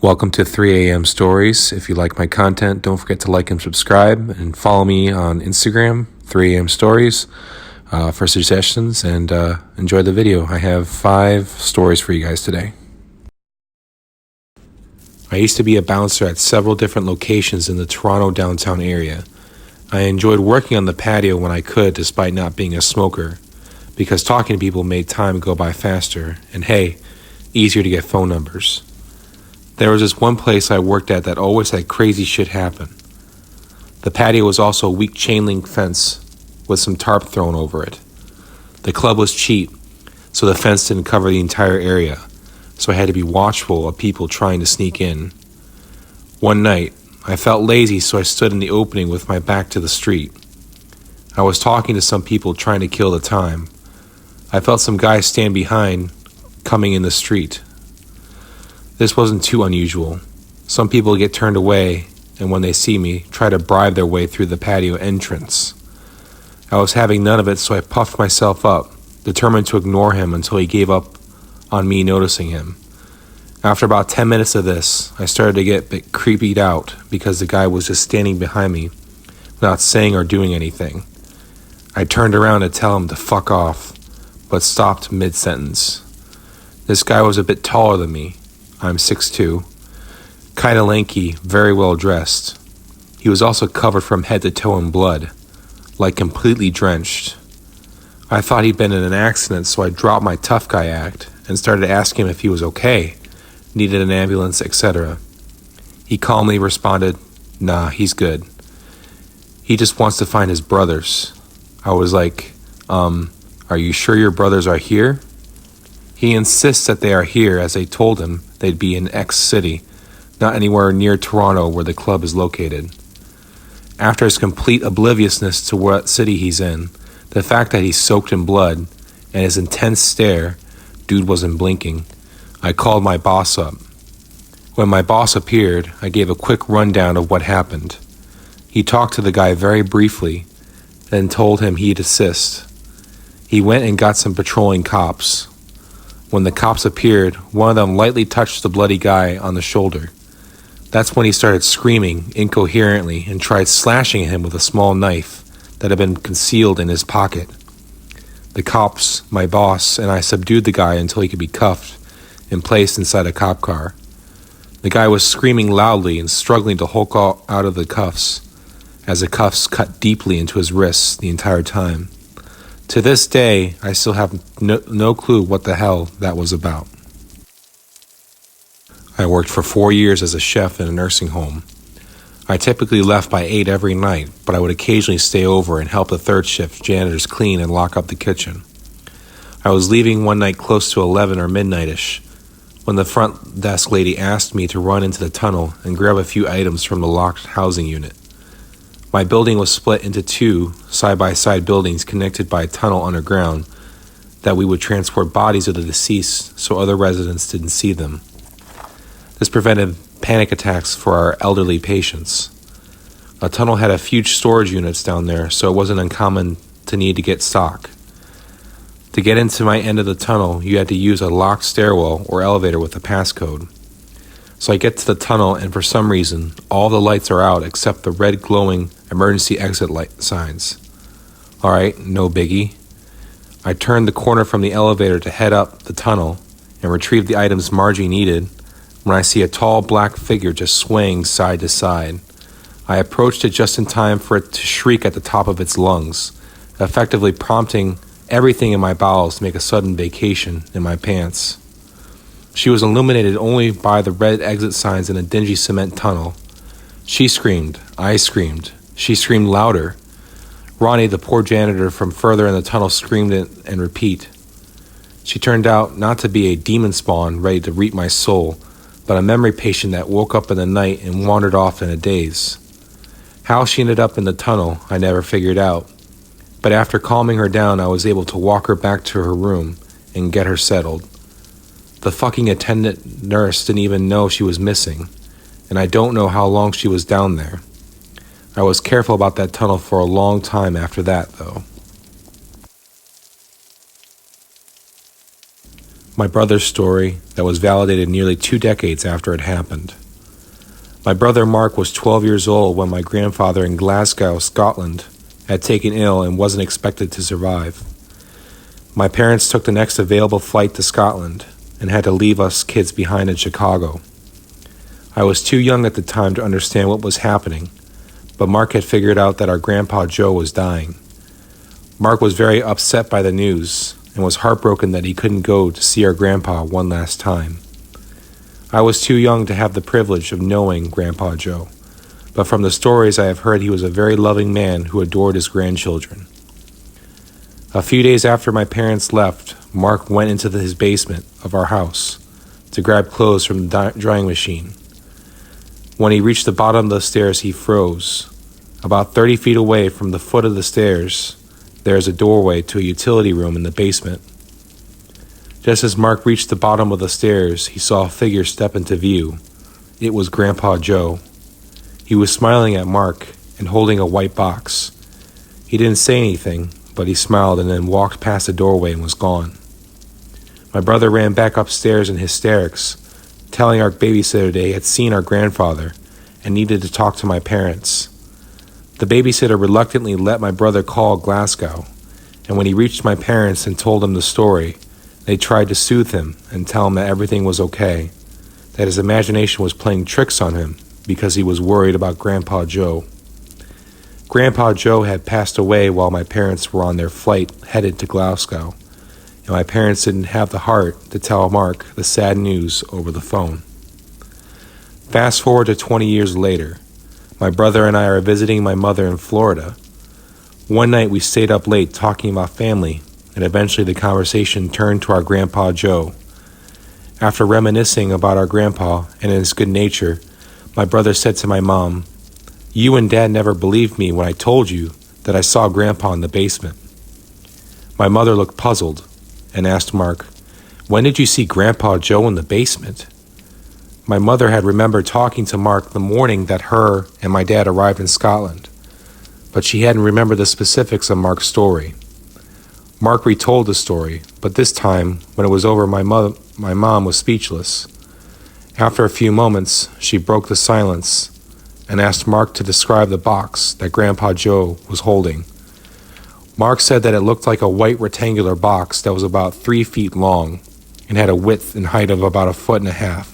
Welcome to 3 a.m. Stories. If you like my content, don't forget to like and subscribe and follow me on Instagram, 3 a.m. Stories, for suggestions, and enjoy the video. I have 5 stories for you guys today. I used to be a bouncer at several different locations in the Toronto downtown area. I enjoyed working on the patio when I could despite not being a smoker, because talking to people made time go by faster, and hey, easier to get phone numbers. There was this one place I worked at that always had crazy shit happen. The patio was also a weak chain link fence with some tarp thrown over it. The club was cheap, so the fence didn't cover the entire area, so I had to be watchful of people trying to sneak in. One night, I felt lazy, so I stood in the opening with my back to the street. I was talking to some people trying to kill the time. I felt some guys stand behind, coming in the street. This wasn't too unusual. Some people get turned away, and when they see me, try to bribe their way through the patio entrance. I was having none of it, so I puffed myself up, determined to ignore him until he gave up on me noticing him. After about 10 minutes of this, I started to get a bit creeped out because the guy was just standing behind me without saying or doing anything. I turned around to tell him to fuck off, but stopped mid-sentence. This guy was a bit taller than me. I'm 6'2", kinda lanky, very well dressed. He was also covered from head to toe in blood, like completely drenched. I thought he'd been in an accident, so I dropped my tough guy act and started asking him if he was okay, needed an ambulance, etc. He calmly responded, "Nah, he's good. He just wants to find his brothers." I was like, are you sure your brothers are here? He insists that they are here, as they told him they'd be in X city, not anywhere near Toronto where the club is located. After his complete obliviousness to what city he's in, the fact that he's soaked in blood, and his intense stare, dude wasn't blinking, I called my boss up. When my boss appeared, I gave a quick rundown of what happened. He talked to the guy very briefly, then told him he'd assist. He went and got some patrolling cops. When the cops appeared, one of them lightly touched the bloody guy on the shoulder. That's when he started screaming incoherently and tried slashing him with a small knife that had been concealed in his pocket. The cops, my boss, and I subdued the guy until he could be cuffed and placed inside a cop car. The guy was screaming loudly and struggling to hulk out of the cuffs, as the cuffs cut deeply into his wrists the entire time. To this day, I still have no clue what the hell that was about. I worked for 4 years as a chef in a nursing home. I typically left by 8 every night, but I would occasionally stay over and help the third shift janitors clean and lock up the kitchen. I was leaving one night close to 11 or midnight-ish when the front desk lady asked me to run into the tunnel and grab a few items from the locked housing unit. My building was split into 2 side-by-side buildings connected by a tunnel underground that we would transport bodies of the deceased so other residents didn't see them. This prevented panic attacks for our elderly patients. A tunnel had a few storage units down there, so it wasn't uncommon to need to get stock. To get into my end of the tunnel, you had to use a locked stairwell or elevator with a passcode. So I get to the tunnel, and for some reason, all the lights are out except the red glowing emergency exit light signs. Alright, no biggie. I turned the corner from the elevator to head up the tunnel and retrieve the items Margie needed when I see a tall black figure just swaying side to side. I approached it just in time for it to shriek at the top of its lungs, effectively prompting everything in my bowels to make a sudden vacation in my pants. She was illuminated only by the red exit signs in a dingy cement tunnel. She screamed. I screamed. She screamed louder. Ronnie, the poor janitor from further in the tunnel, screamed it and repeat. She turned out not to be a demon spawn ready to reap my soul, but a memory patient that woke up in the night and wandered off in a daze. How she ended up in the tunnel, I never figured out. But after calming her down, I was able to walk her back to her room and get her settled. The fucking attendant nurse didn't even know she was missing, and I don't know how long she was down there. I was careful about that tunnel for a long time after that, though. My brother's story that was validated nearly 2 decades after it happened. My brother Mark was 12 years old when my grandfather in Glasgow, Scotland, had taken ill and wasn't expected to survive. My parents took the next available flight to Scotland and had to leave us kids behind in Chicago. I was too young at the time to understand what was happening, but Mark had figured out that our grandpa Joe was dying. Mark was very upset by the news and was heartbroken that he couldn't go to see our grandpa one last time. I was too young to have the privilege of knowing Grandpa Joe, but from the stories I have heard he was a very loving man who adored his grandchildren. A few days after my parents left, Mark went into his basement of our house to grab clothes from the drying machine. When he reached the bottom of the stairs, he froze. About 30 feet away from the foot of the stairs, there is a doorway to a utility room in the basement. Just as Mark reached the bottom of the stairs, he saw a figure step into view. It was Grandpa Joe. He was smiling at Mark and holding a white box. He didn't say anything, but he smiled and then walked past the doorway and was gone. My brother ran back upstairs in hysterics, telling our babysitter that he had seen our grandfather and needed to talk to my parents. The babysitter reluctantly let my brother call Glasgow, and when he reached my parents and told them the story, they tried to soothe him and tell him that everything was okay, that his imagination was playing tricks on him because he was worried about Grandpa Joe. Grandpa Joe had passed away while my parents were on their flight headed to Glasgow, and my parents didn't have the heart to tell Mark the sad news over the phone. Fast forward to 20 years later, my brother and I are visiting my mother in Florida. One night we stayed up late talking about family, and eventually the conversation turned to our Grandpa Joe. After reminiscing about our grandpa and his good nature, my brother said to my mom, "You and Dad never believed me when I told you that I saw Grandpa in the basement." My mother looked puzzled and asked Mark, "When did you see Grandpa Joe in the basement?" My mother had remembered talking to Mark the morning that her and my dad arrived in Scotland, but she hadn't remembered the specifics of Mark's story. Mark retold the story, but this time, when it was over, my mom was speechless. After a few moments, she broke the silence and asked Mark to describe the box that Grandpa Joe was holding. Mark said that it looked like a white rectangular box that was about 3 feet long and had a width and height of about 1.5 feet.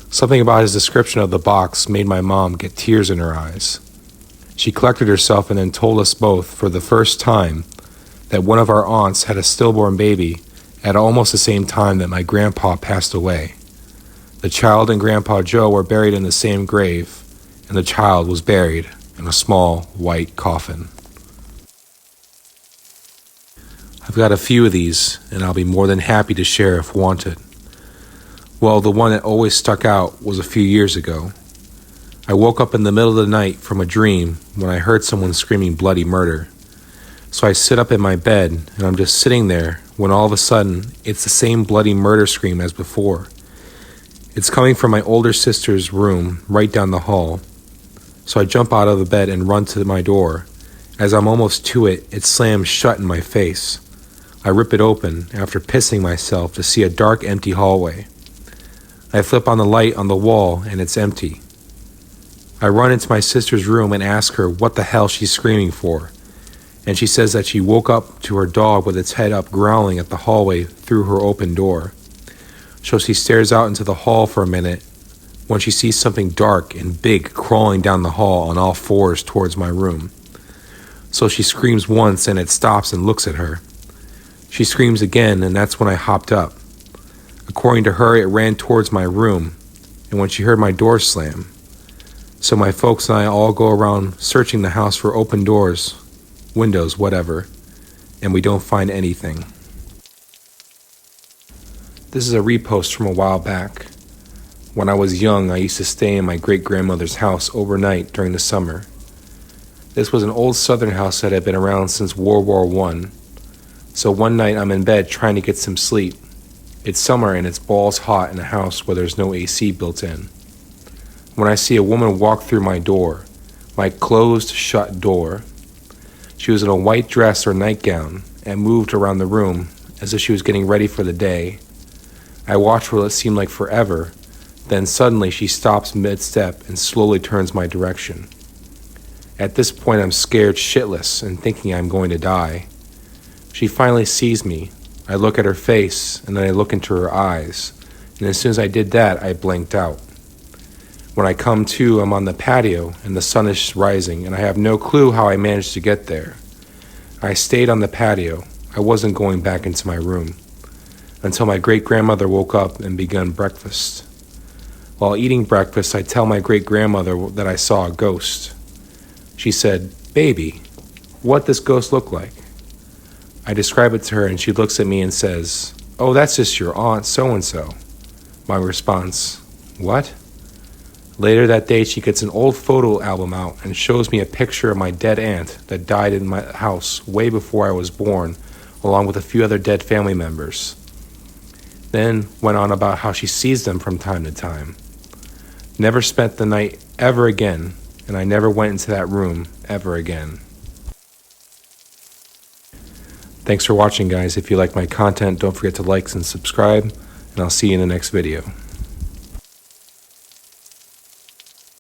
Something about his description of the box made my mom get tears in her eyes. She collected herself and then told us both, for the first time, that one of our aunts had a stillborn baby at almost the same time that my grandpa passed away. The child and Grandpa Joe were buried in the same grave, and the child was buried in a small white coffin. I've got a few of these, and I'll be more than happy to share if wanted. Well, the one that always stuck out was a few years ago. I woke up in the middle of the night from a dream when I heard someone screaming bloody murder. So I sit up in my bed, and I'm just sitting there when all of a sudden, it's the same bloody murder scream as before. It's coming from my older sister's room right down the hall. So I jump out of the bed and run to my door. As I'm almost to it, it slams shut in my face. I rip it open after pissing myself to see a dark, empty hallway. I flip on the light on the wall and it's empty. I run into my sister's room and ask her what the hell she's screaming for, and she says that she woke up to her dog with its head up growling at the hallway through her open door. So she stares out into the hall for a minute when she sees something dark and big crawling down the hall on all fours towards my room. So she screams once and it stops and looks at her. She screams again, and that's when I hopped up. According to her, it ran towards my room, and when she heard my door slam. So my folks and I all go around searching the house for open doors, windows, whatever, and we don't find anything. This is a repost from a while back. When I was young, I used to stay in my great-grandmother's house overnight during the summer. This was an old southern house that had been around since World War I. So one night I'm in bed trying to get some sleep. It's summer and it's balls hot in a house where there's no AC built in. When I see a woman walk through my door, my closed, shut door. She was in a white dress or nightgown and moved around the room as if she was getting ready for the day. I watch for what seemed like forever, then suddenly she stops mid-step and slowly turns my direction. At this point, I'm scared shitless and thinking I'm going to die. She finally sees me. I look at her face, and then I look into her eyes, and as soon as I did that, I blanked out. When I come to, I'm on the patio, and the sun is rising, and I have no clue how I managed to get there. I stayed on the patio. I wasn't going back into my room until my great-grandmother woke up and began breakfast. While eating breakfast, I tell my great-grandmother that I saw a ghost. She said, "Baby, what does ghost look like?" I describe it to her and she looks at me and says, "Oh, that's just your aunt so-and-so." My response, "What?" Later that day, she gets an old photo album out and shows me a picture of my dead aunt that died in my house way before I was born, along with a few other dead family members. Then went on about how she sees them from time to time. Never spent the night ever again, and I never went into that room ever again. Thanks for watching, guys. If you like my content, don't forget to like and subscribe, and I'll see you in the next video.